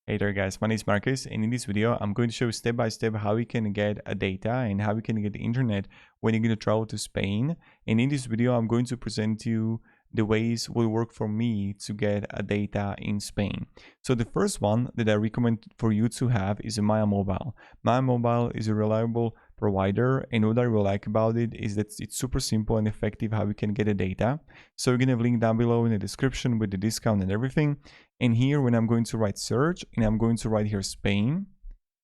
Hey there guys, my name is Marcus, and in this video I'm going to show step by step how we can get a data and how we can get the internet when you're going to travel to Spain. And in this video I'm going to present you the ways will work for me to get a data in Spain. So the first one that I recommend for you to have is a Maya Mobile. Maya Mobile is a reliable provider, and what I really like about it is that it's super simple and effective how we can get the data. So you're going to have a link down below in the description with the discount and everything. And here when I'm going to write search and I'm going to write here Spain,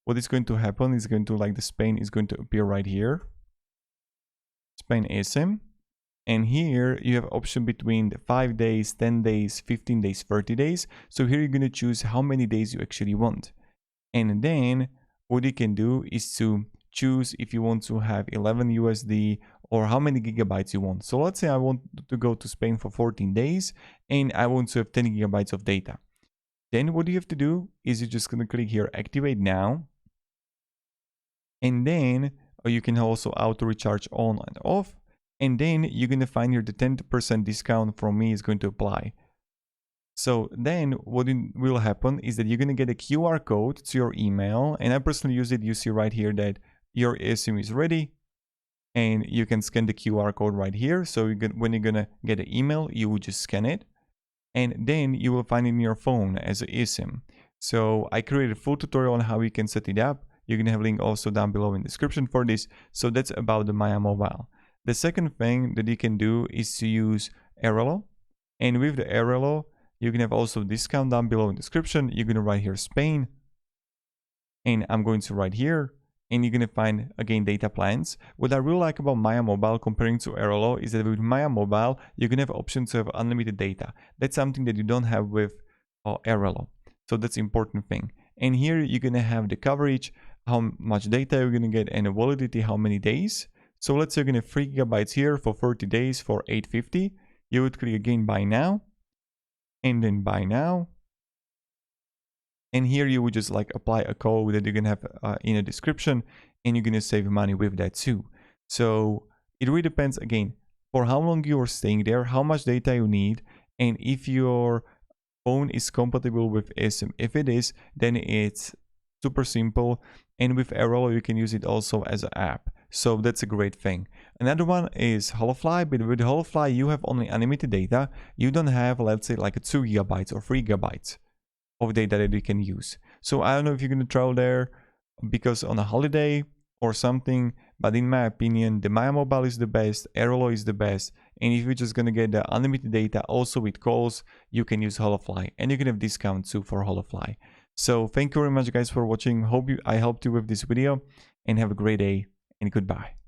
what is going to happen is going to the Spain is going to appear right here, Spain ISM. And here you have option between the 5 days, 10 days, 15 days, 30 days. So here you're going to choose how many days you actually want. And then what you can do is to choose if you want to have 11 USD or how many gigabytes you want. So let's say I want to go to Spain for 14 days and I want to have 10 gigabytes of data. Then what you have to do is you're just going to click here, activate now. And then you can also auto recharge on and off. And then you're going to find here the 10% discount from me is going to apply. So then what will happen is that you're going to get a QR code to your email. And I personally use it. You see right here that your eSIM is ready. And you can scan the QR code right here. So when you're going to get an email, you will just scan it. And then you will find it in your phone as an eSIM. So I created a full tutorial on how you can set it up. You're going to have a link also down below in the description for this. So that's about the Maya Mobile. The second thing that you can do is to use Airalo. And with the Airalo, you can have also discount down below in the description. You're going to write here Spain. And I'm going to write here. And you're going to find, again, data plans. What I really like about Maya Mobile comparing to Airalo is that with Maya Mobile, you're going to have options to have unlimited data. That's something that you don't have with Airalo. So that's an important thing. And here you're going to have the coverage, how much data you're going to get, and the validity, how many days. So let's say you're going to have 3 gigabytes here for 30 days for $8.50. You would click again buy now. And then buy now. And here you would just apply a code that you're going to have in a description, and you're going to save money with that too. So it really depends, again, for how long you are staying there, how much data you need, and if your phone is compatible with eSIM. If it is, then it's super simple. And with Airalo, you can use it also as an app. So that's a great thing. Another one is Holofly, but with Holofly, you have only unlimited data. You don't have, let's say, 2 gigabytes or 3 gigabytes of data that you can use. So I don't know if you're going to travel there because on a holiday or something, but in my opinion, the Maya Mobile is the best, Airalo is the best, and if you're just going to get the unlimited data also with calls, you can use Holofly, and you can have discount too for Holofly. So thank you very much guys for watching. I helped you with this video, and have a great day, and goodbye.